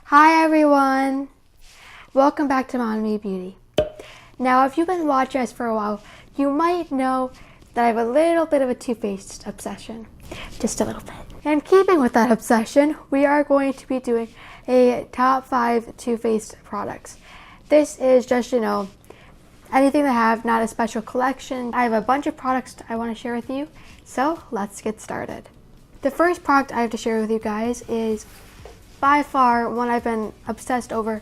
Hi everyone! Welcome back to MomNMeBeauty. Now if you've been watching us for a while, you might know that I have a little bit of a Too Faced obsession. Just a little bit. And keeping with that obsession, we are going to be doing a top 5 Too Faced products. This is just, anything that I have, not a special collection. I have a bunch of products I want to share with you, so let's get started. The first product I have to share with you guys is by far one I've been obsessed over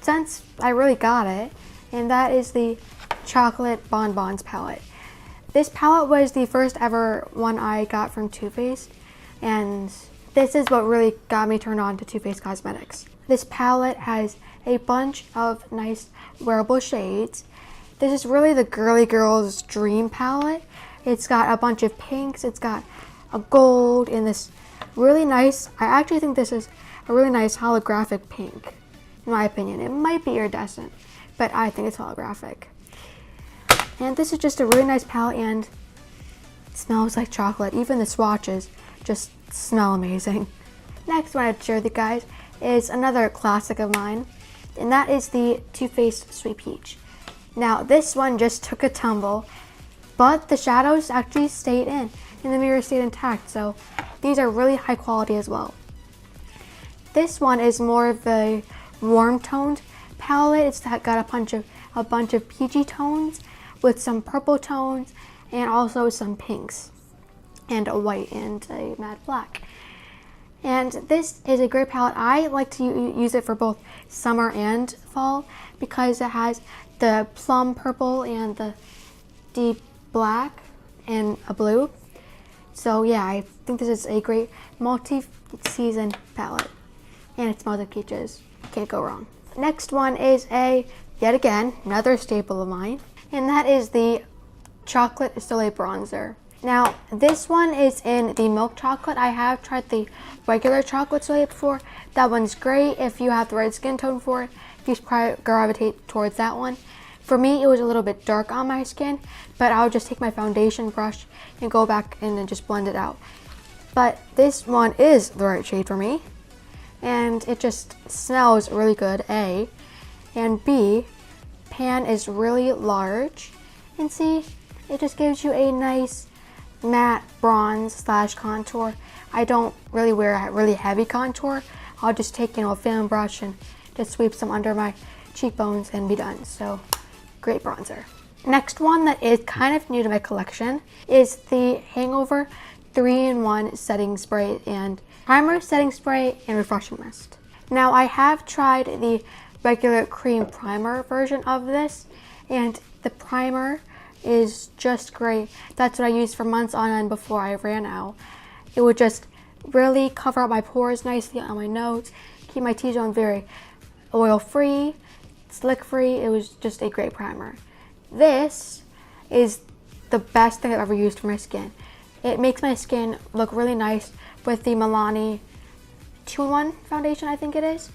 since I really got it, and that is the Chocolate Bonbons palette. This palette was the first ever one I got from Too Faced, and this is what really got me turned on to Too Faced Cosmetics. This palette has a bunch of nice wearable shades. This is really the girly girl's dream palette. It's got a bunch of pinks, it's got a gold, and this really nice, I actually think this is a really nice holographic pink, in my opinion. It might be iridescent, but I think it's holographic. And this is just a really nice palette, and it smells like chocolate. Even the swatches just smell amazing. Next one I'd share with you guys is another classic of mine, and that is the Too Faced Sweet Peach. Now this one just took a tumble, but the shadows actually stayed in, and the mirror stayed intact, so these are really high quality as well. This one is more of a warm toned palette. It's got a bunch of peachy tones with some purple tones and also some pinks and a white and a matte black. And this is a great palette. I like to use it for both summer and fall because it has the plum purple and the deep black and a blue. So yeah, I think this is a great multi-season palette. And it smells like peaches. Can't go wrong. Next one is yet again, another staple of mine, and that is the Chocolate Soleil bronzer. Now, this one is in the milk chocolate. I have tried the regular chocolate Soleil before. That one's great if you have the right skin tone for it. You should gravitate towards that one. For me, it was a little bit dark on my skin, but I would just take my foundation brush and go back in and just blend it out. But this one is the right shade for me. And it just smells really good, A. And B, pan is really large. And C, it just gives you a nice matte bronze slash contour. I don't really wear a really heavy contour. I'll just take, a fan brush and just sweep some under my cheekbones and be done. So, great bronzer. Next one that is kind of new to my collection is the Hangover 3-in-1 setting spray and primer, setting spray, and refreshing mist. Now I have tried the regular cream primer version of this, and the primer is just great. That's what I used for months on end before I ran out. It would just really cover up my pores nicely on my nose, keep my T-zone very oil free, slick free. It was just a great primer. This is the best thing I've ever used for my skin. It makes my skin look really nice with the Milani 2-in-1 foundation, I think it is.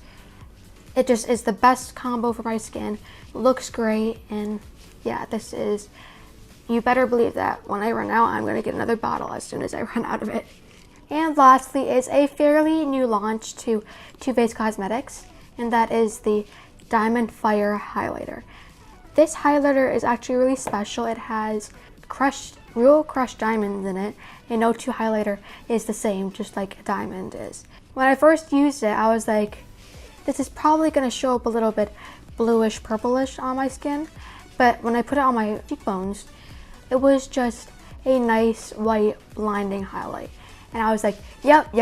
It just is the best combo for my skin. Looks great, and yeah, this is, you better believe that when I run out, I'm gonna get another bottle as soon as I run out of it. And lastly is a fairly new launch to Too Faced Cosmetics, and that is the Diamond Fire Highlighter. This highlighter is actually really special. It has real crushed diamonds in it, and no two highlighter is the same, just like a diamond is. When I first used it, I was like, this is probably going to show up a little bit bluish purplish on my skin, but when I put it on my cheekbones, it was just a nice white blinding highlight, and I was like, yep,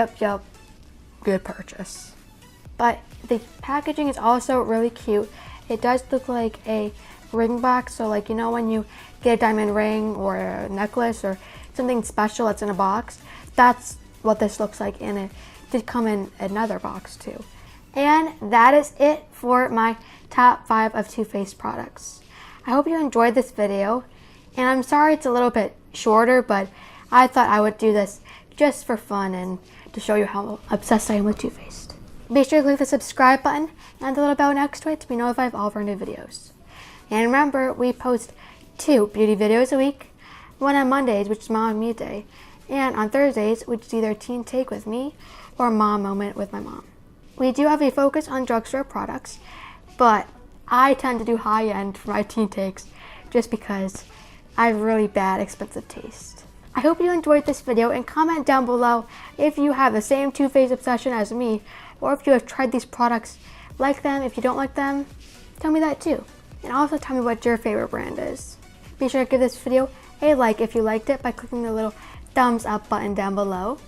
good purchase. But the packaging is also really cute. It does look like a ring box, so like, when you get a diamond ring or a necklace or something special that's in a box, that's what this looks like, and it did come in another box too. And that is it for my top 5 of Too Faced products. I hope you enjoyed this video, and I'm sorry it's a little bit shorter, but I thought I would do this just for fun and to show you how obsessed I am with Too Faced. Be sure to click the subscribe button and the little bell next to it to be notified of all of our new videos. And remember, we post 2 beauty videos a week, one on Mondays, which is Mom and Me Day, and on Thursdays, which is either Teen Take with me or Mom Moment with my mom. We do have a focus on drugstore products, but I tend to do high-end for my teen takes just because I have really bad expensive taste. I hope you enjoyed this video, and comment down below if you have the same Too Faced obsession as me, or if you have tried these products, like them. If you don't like them, tell me that too. And also tell me what your favorite brand is. Be sure to give this video a like if you liked it by clicking the little thumbs up button down below.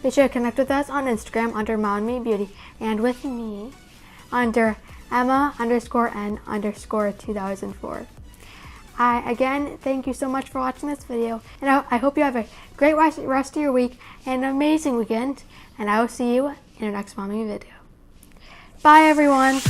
Be sure to connect with us on Instagram under MomNMeBeauty, and with me under Emma_N_2004. Again, thank you so much for watching this video, and I hope you have a great rest of your week and an amazing weekend, and I will see you in our next Mommy video. Bye everyone!